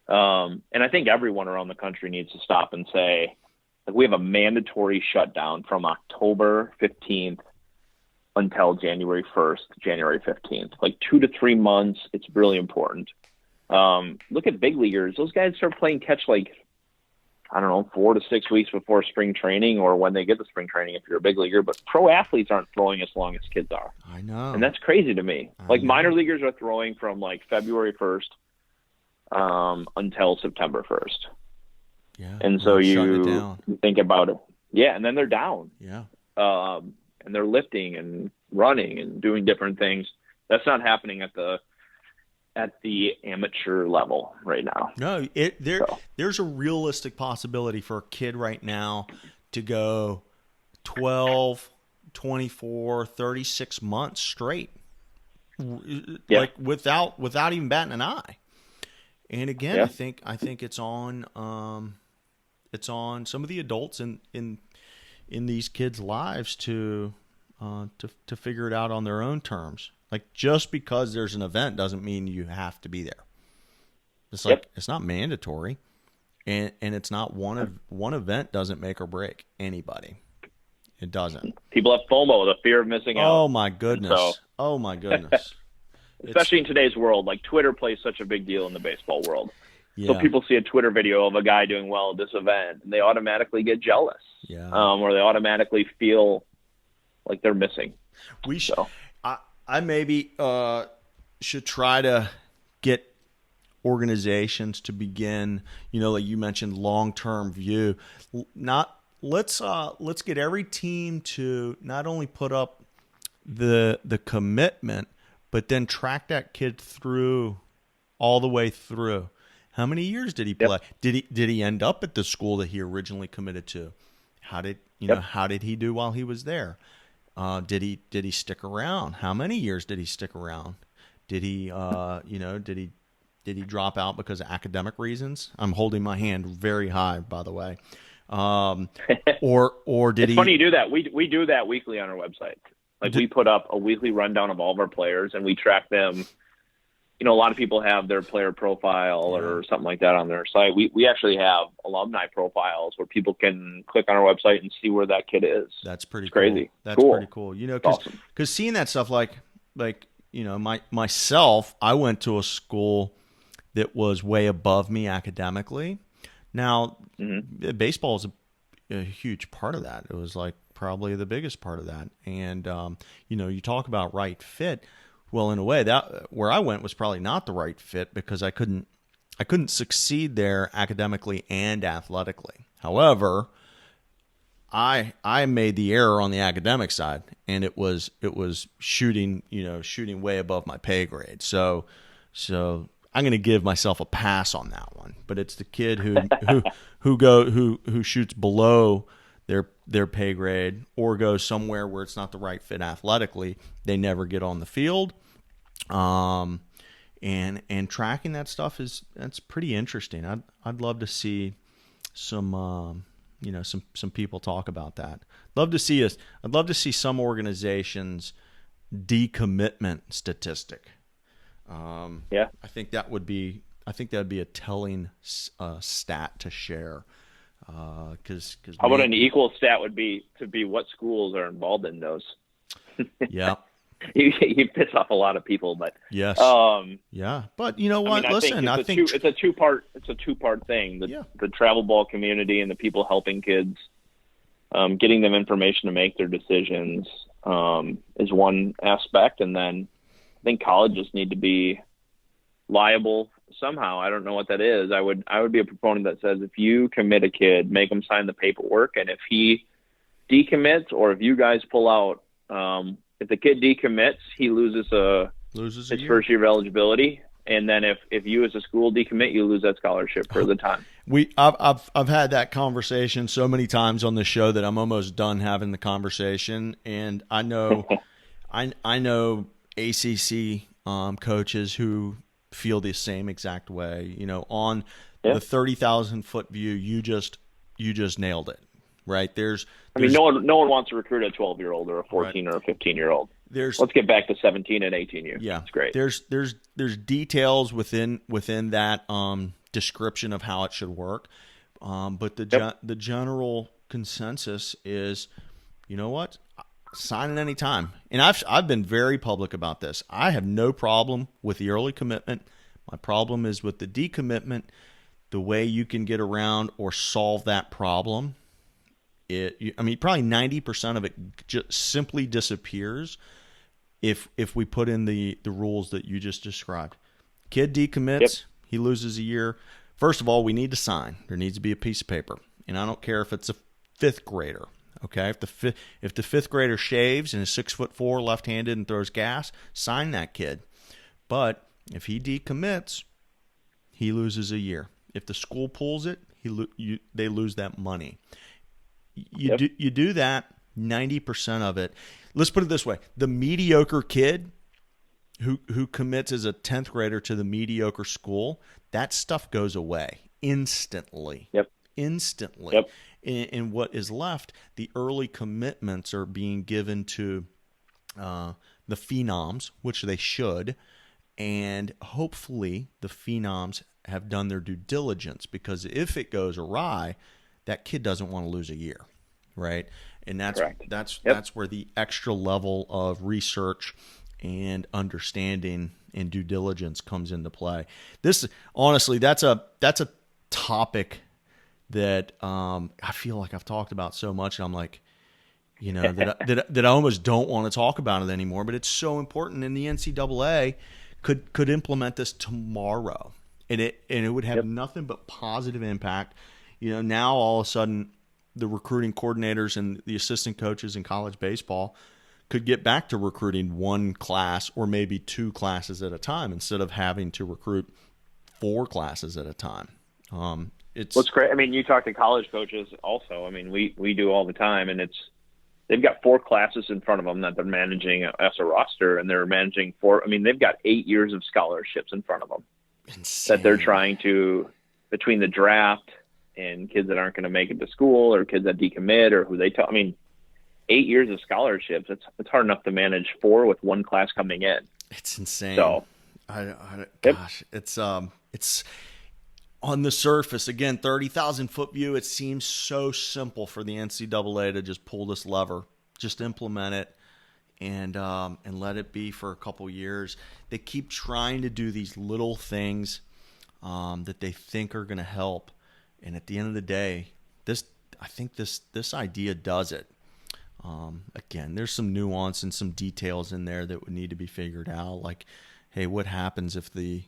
And I think everyone around the country needs to stop and say, like, we have a mandatory shutdown from October 15th until January 1st, January 15th. Like, 2 to 3 months. It's really important. Look at big leaguers. Those guys start playing catch, like, I don't know, 4 to 6 weeks before spring training, or when they get to spring training if you're a big leaguer. But pro athletes aren't throwing as long as kids are. I know. And that's crazy to me. Minor leaguers are throwing from, like, February 1st until September 1st. Yeah. And so you think about it. Yeah, and then they're down. Yeah. And they're lifting and running and doing different things. That's not happening at the amateur level right now. No, there's a realistic possibility for a kid right now to go 12, 24, 36 months straight. Like without even batting an eye. And again, I think it's on some of the adults in these kids' lives to figure it out on their own terms. Like, just because there's an event doesn't mean you have to be there. It's like it's not mandatory, and it's not one event doesn't make or break anybody. It doesn't. People have FOMO, the fear of missing out. Oh my goodness! Especially in today's world, like, Twitter plays such a big deal in the baseball world. Yeah. So people see a Twitter video of a guy doing well at this event, and they automatically get jealous. Yeah. Or they automatically feel like they're missing. I maybe should try to get organizations to begin, like you mentioned, long-term view. Let's get every team to not only put up the commitment, but then track that kid through all the way through. How many years did he play? Did he end up at the school that he originally committed to? How did he do while he was there? Did he stick around? How many years did he stick around? Did he drop out because of academic reasons? I'm holding my hand very high, by the way. Or did it's funny you do that. We do that weekly on our website. Like, we put up a weekly rundown of all of our players, and we track them. A lot of people have their player profile or something like that on their site. We actually have alumni profiles where people can click on our website and see where that kid is. That's pretty cool. Crazy. That's cool. pretty cool. Because seeing that stuff, like myself, I went to a school that was way above me academically. Now, baseball is a huge part of that. It was like probably the biggest part of that. And you talk about right fit. Well, in a way, that where I went was probably not the right fit because I couldn't succeed there academically and athletically. However, I made the error on the academic side, and it was shooting way above my pay grade. So I'm going to give myself a pass on that one. But it's the kid who shoots below their pay grade or goes somewhere where it's not the right fit athletically. They never get on the field. And tracking that stuff that's pretty interesting. I'd love to see some people talk about that. I'd love to see some organizations decommitment statistic. I think that'd be a telling stat to share. How about an equal stat would be what schools are involved in those? Yeah. You piss off a lot of people, but yes, yeah. But you know what? I think it's a two-part thing. The travel ball community and the people helping kids, getting them information to make their decisions, is one aspect, and then I think colleges need to be liable somehow. I don't know what that is. I would be a proponent that says if you commit a kid, make him sign the paperwork, and if he decommits or if you guys pull out, if the kid decommits, he loses his first year of eligibility, and then if you as a school decommit, you lose that scholarship for the time. I've had that conversation so many times on the show that I'm almost done having the conversation, and I know I know ACC coaches who feel the same exact way. On the 30,000 foot view, you just nailed it. Right. No one wants to recruit a 12-year-old or a 14 or a 15-year-old. Let's get back to 17 and 18 years. Yeah, it's great. There's details within that description of how it should work, but the general consensus is, you know what, sign at any time. And I've been very public about this. I have no problem with the early commitment. My problem is with the decommitment. The way you can get around or solve that problem. Probably 90% of it just simply disappears if we put in the rules that you just described. Kid decommits, he loses a year. First of all, we need to sign. There needs to be a piece of paper, and I don't care if it's a fifth grader. Okay, if the fifth grader shaves and is 6'4", left-handed, and throws gas, sign that kid. But if he decommits, he loses a year. If the school pulls it, they lose that money. You do that, 90% of it. Let's put it this way: the mediocre kid who commits as a 10th grader to the mediocre school, that stuff goes away instantly. Instantly. And what is left, the early commitments are being given to the phenoms, which they should, and hopefully the phenoms have done their due diligence, because if it goes awry, that kid doesn't want to lose a year, right? And that's where the extra level of research and understanding and due diligence comes into play. This, honestly, that's a topic that I feel like I've talked about so much, and I'm like, that I almost don't want to talk about it anymore. But it's so important, and the NCAA could implement this tomorrow, and it would have nothing but positive impact. Now all of a sudden, the recruiting coordinators and the assistant coaches in college baseball could get back to recruiting one class or maybe two classes at a time instead of having to recruit 4 classes at a time. What's great. You talk to college coaches also. We do all the time, and they've got 4 classes in front of them that they're managing as a roster, and they're managing 4. They've got 8 years of scholarships in front of them. Insane. That they're trying to, between the draft and kids that aren't going to make it to school or kids that decommit or who they tell. 8 years of scholarships. It's hard enough to manage 4 with 1 class coming in. It's insane. So, gosh, it's on the surface, again, 30,000 foot view. It seems so simple for the NCAA to just pull this lever, just implement it, and let it be for a couple years. They keep trying to do these little things that they think are going to help, and at the end of the day, I think this idea does it. Again, there's some nuance and some details in there that would need to be figured out. Like, hey, what happens if the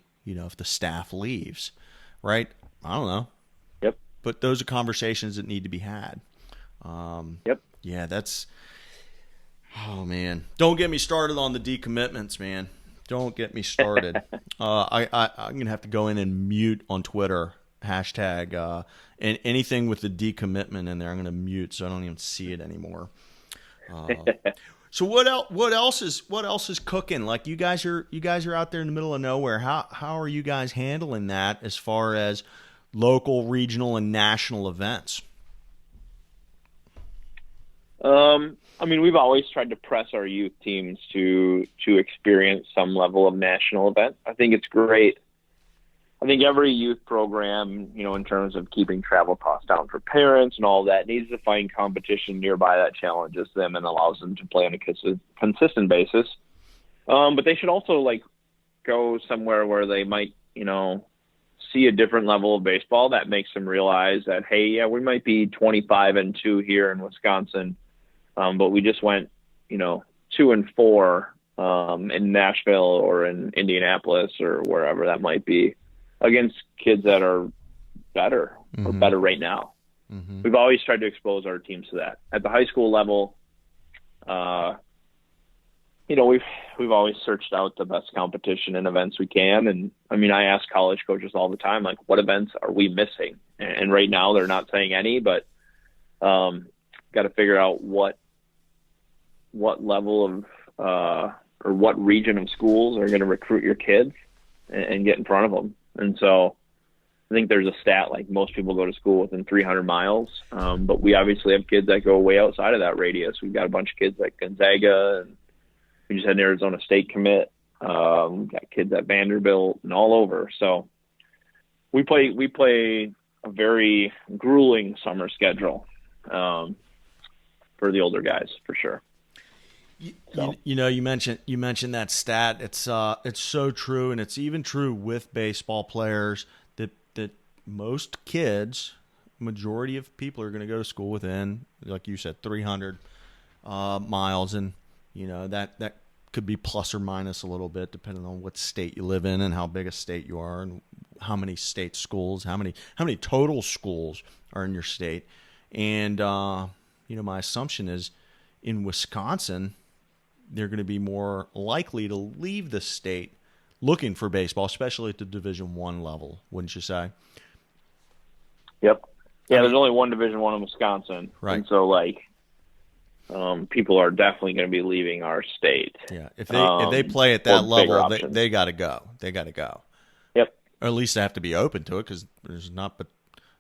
staff leaves, right? I don't know. Yep. But those are conversations that need to be had. Yep. Yeah, that's. Oh man, don't get me started on the decommitments, man. Don't get me started. I'm gonna have to go in and mute on Twitter hashtag and anything with the decommitment in there. I'm gonna mute so I don't even see it anymore. So what else is cooking? Like you guys are out there in the middle of nowhere. How are you guys handling that as far as local, regional, and national events? I mean, we've always tried to press our youth teams to experience some level of national event. I think it's great. I think every youth program, in terms of keeping travel costs down for parents and all that, needs to find competition nearby that challenges them and allows them to play on a consistent basis. But they should also go somewhere where they might, see a different level of baseball that makes them realize that, hey, yeah, we might be 25-2 here in Wisconsin. But we just went, 2-4 in Nashville or in Indianapolis or wherever that might be against kids that are better or better right now. Mm-hmm. We've always tried to expose our teams to that. At the high school level, we've always searched out the best competition and events we can. And I mean, I ask college coaches all the time, what events are we missing? And right now they're not saying any, but got to figure out what level of or what region of schools are going to recruit your kids and get in front of them. And so I think there's a stat most people go to school within 300 miles, but we obviously have kids that go way outside of that radius. We've got a bunch of kids like Gonzaga, and we just had an Arizona State commit. We've got kids at Vanderbilt and all over. So we play a very grueling summer schedule for the older guys, for sure. So. You mentioned that stat. It's so true, and it's even true with baseball players that most kids, majority of people are going to go to school within, like you said, 300 miles, and that could be plus or minus a little bit depending on what state you live in and how big a state you are and how many state schools, how many total schools are in your state, and my assumption is in Wisconsin, they're going to be more likely to leave the state looking for baseball, especially at the Division I level, wouldn't you say? Yep. Yeah, there's only one Division I in Wisconsin. Right. And so, people are definitely going to be leaving our state. Yeah. If they play at that level, they got to go. They got to go. Yep. Or at least they have to be open to it because there's not but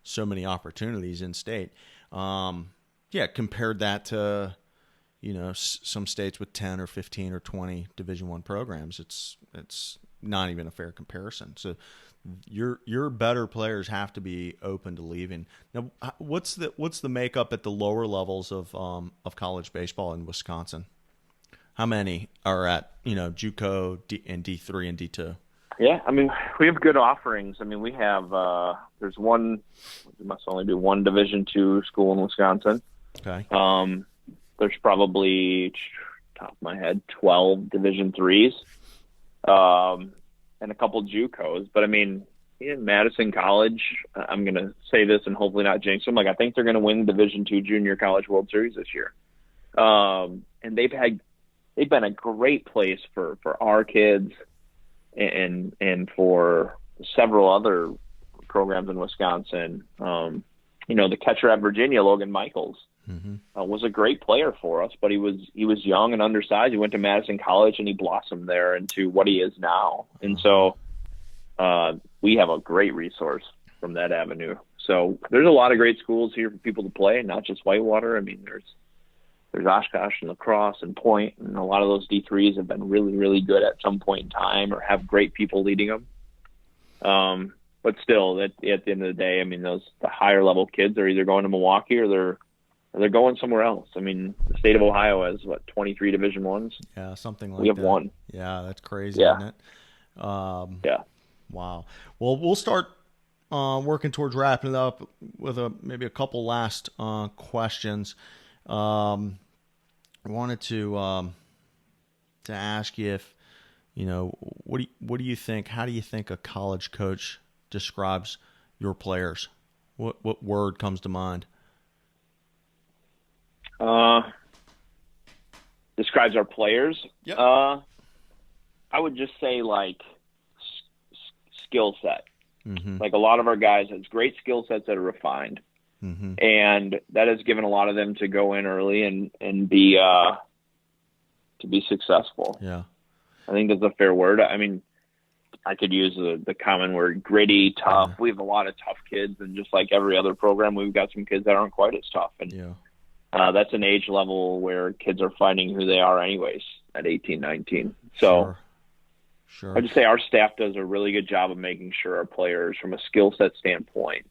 so many opportunities in state. Compared that to some states with 10 or 15 or 20 Division I programs, it's not even a fair comparison. So your better players have to be open to leaving. Now, what's the makeup at the lower levels of college baseball in Wisconsin? How many are at JUCO and D3 and D2? Yeah, I mean, we have good offerings. I mean, we have there's one. We must only do one Division II school in Wisconsin. Okay. There's probably, top of my head, 12 Division IIIs, and a couple JUCOs. But I mean, in Madison College, I'm going to say this and hopefully not jinx them. I think they're going to win the Division II Junior College World Series this year. And they've been a great place for our kids and for several other programs in Wisconsin. The catcher at Virginia, Logan Michaels, was a great player for us, but he was young and undersized. He went to Madison College and he blossomed there into what he is now. And so we have a great resource from that avenue. So there's a lot of great schools here for people to play, not just Whitewater. I mean, there's Oshkosh and La Crosse and Point, and a lot of those D3s have been really, really good at some point in time or have great people leading them. But still, at the end of the day, I mean, the higher level kids are either going to Milwaukee or they're going somewhere else. I mean, the state of Ohio has 23 Division I's. Yeah, something like that. We have one. Yeah, that's crazy, isn't it? Yeah. Wow. Well, we'll start working towards wrapping it up with maybe a couple last questions. I wanted to ask you if what do you think? How do you think a college coach describes your players? What word comes to mind? Describes our players. Yep. I would just say like skill set. Mm-hmm. Like a lot of our guys has great skill sets that are refined, mm-hmm. and that has given a lot of them to go in early and be to be successful. Yeah, I think that's a fair word. I mean, I could use the common word gritty, tough. Yeah. We have a lot of tough kids, and just like every other program, we've got some kids that aren't quite as tough. And that's an age level where kids are finding who they are anyways at 18, 19. So sure. I'd just say our staff does a really good job of making sure our players, from a skill set standpoint,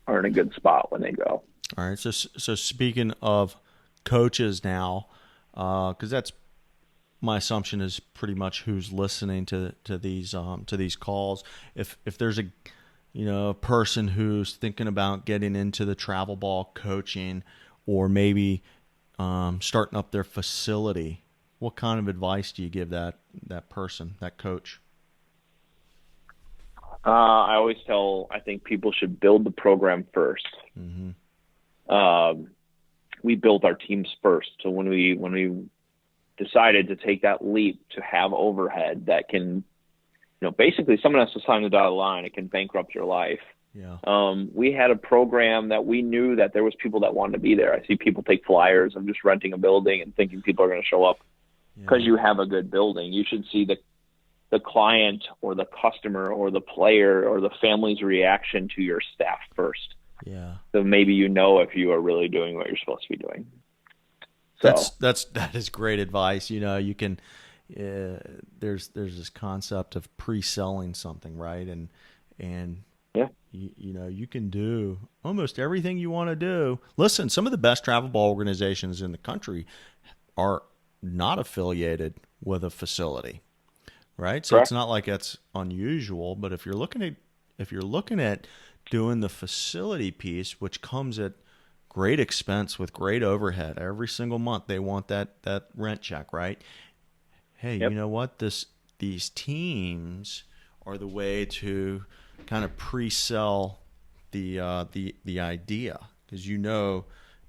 are in a good spot when they go. All right. So speaking of coaches now, because that's my assumption is pretty much who's listening to these calls. If there's a person who's thinking about getting into the travel ball coaching, or maybe starting up their facility, what kind of advice do you give that person, that coach? I always I think people should build the program first. Mm-hmm. We built our teams first. So when we decided to take that leap to have overhead that can, basically someone has to sign the dotted line. It can bankrupt your life. Yeah. We had a program that we knew that there was people that wanted to be there. I see people take flyers of just renting a building and thinking people are going to show up because you have a good building. You should see the client or the customer or the player or the family's reaction to your staff first. Yeah. So maybe if you are really doing what you're supposed to be doing. So that is great advice. You can there's this concept of pre-selling something, right? And yeah, you can do almost everything you want to do. Listen, some of the best travel ball organizations in the country are not affiliated with a facility, right? So correct. It's not like that's unusual. But if you're looking at doing the facility piece, which comes at great expense with great overhead every single month, they want that rent check, right? Hey, Yep. You know what? These teams are the way to kind of pre-sell the idea, because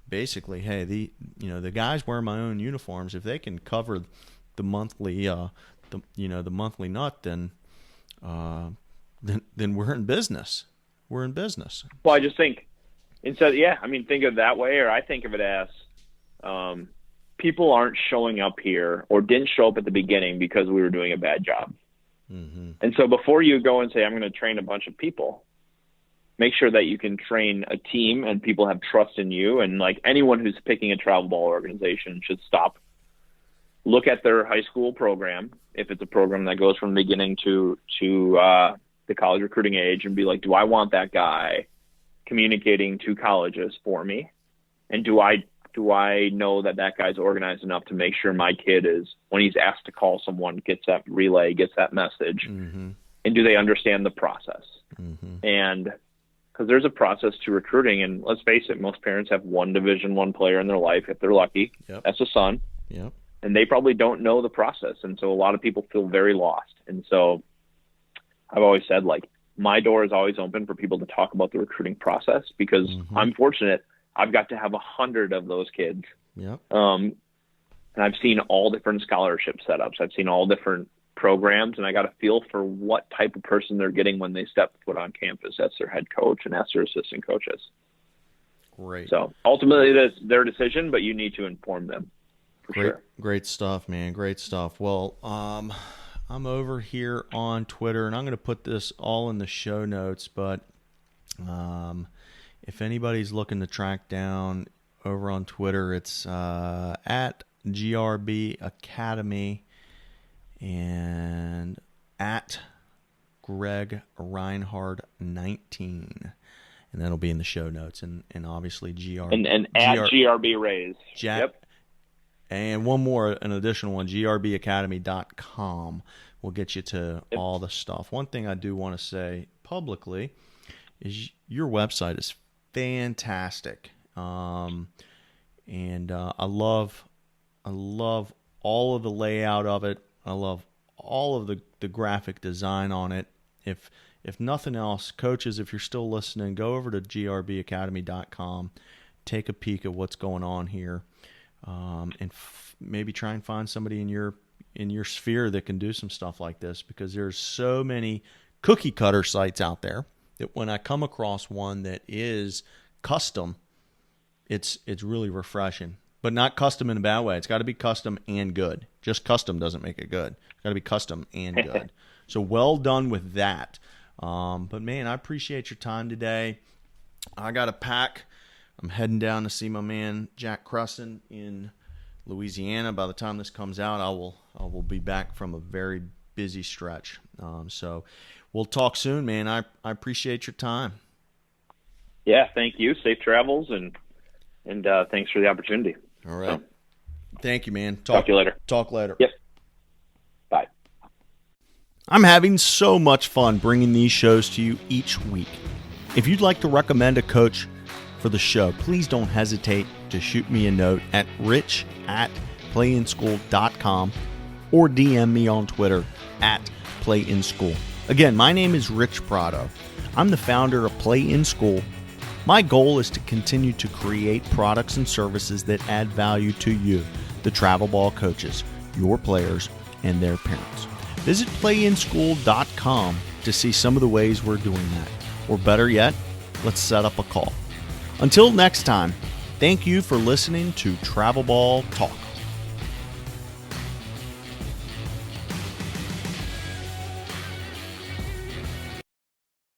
basically, hey, the guys wear my own uniforms. If they can cover the monthly the monthly nut, then we're in business. We're in business. Well, I just think think of it that way, or I think of it as people aren't showing up here or didn't show up at the beginning because we were doing a bad job. Mm-hmm. And so before you go and say, I'm going to train a bunch of people, make sure that you can train a team and people have trust in you. And like anyone who's picking a travel ball organization should stop, look at their high school program, if it's a program that goes from the beginning to the college recruiting age, and be like, do I want that guy communicating to colleges for me? And do I know that guy's organized enough to make sure my kid is, when he's asked to call someone, gets that relay, gets that message? Mm-hmm. And do they understand the process? Mm-hmm. And because there's a process to recruiting, and let's face it, most parents have one Division I player in their life, if they're lucky. Yep. That's a son. Yep. And they probably don't know the process. And so a lot of people feel very lost. And so I've always said, like, my door is always open for people to talk about the recruiting process, because Mm-hmm. I'm fortunate. I've got to have 100 of those kids. Yep. And I've seen all different scholarship setups. I've seen all different programs, and I got a feel for what type of person they're getting when they step foot on campus. That's their head coach, and that's their assistant coaches. Great. So ultimately, that's their decision, but you need to inform them. Sure. Great stuff, man. Great stuff. Well, I'm over here on Twitter, and I'm going to put this all in the show notes, but if anybody's looking to track down over on Twitter, it's at GRB Academy and at Greg Reinhard 19. And that'll be in the show notes, and obviously GRB. And at GRB Rays. Yep. And an additional one, grbacademy.com will get you to all the stuff. One thing I do want to say publicly is your website is fantastic. And I love all of the layout of it. I love all of the graphic design on it. If nothing else, coaches, if you're still listening, go over to grbacademy.com, take a peek at what's going on here. and maybe try and find somebody in your sphere that can do some stuff like this, because there's so many cookie cutter sites out there that when I come across one that is custom, it's really refreshing. But not custom in a bad way. It's got to be custom and good. Just custom doesn't make it good. It's got to be custom and good. So well done with that. But man, I appreciate your time today. I got to pack. I'm heading down to see my man Jack Crusson in Louisiana. By the time this comes out, I will be back from a very busy stretch. So we'll talk soon, man. I appreciate your time. Yeah, thank you. Safe travels, and thanks for the opportunity. All right. Thank you, man. Talk to you later. Talk later. Yep. Bye. I'm having so much fun bringing these shows to you each week. If you'd like to recommend a coach for the show, please don't hesitate to shoot me a note at rich@playinschool.com or DM me on Twitter @playinschool. Again, my name is Rich Prado. I'm the founder of Play in School. My goal is to continue to create products and services that add value to you, the travel ball coaches, your players, and their parents. Visit playinschool.com to see some of the ways we're doing that. Or better yet, let's set up a call. Until next time, thank you for listening to Travel Ball Talk.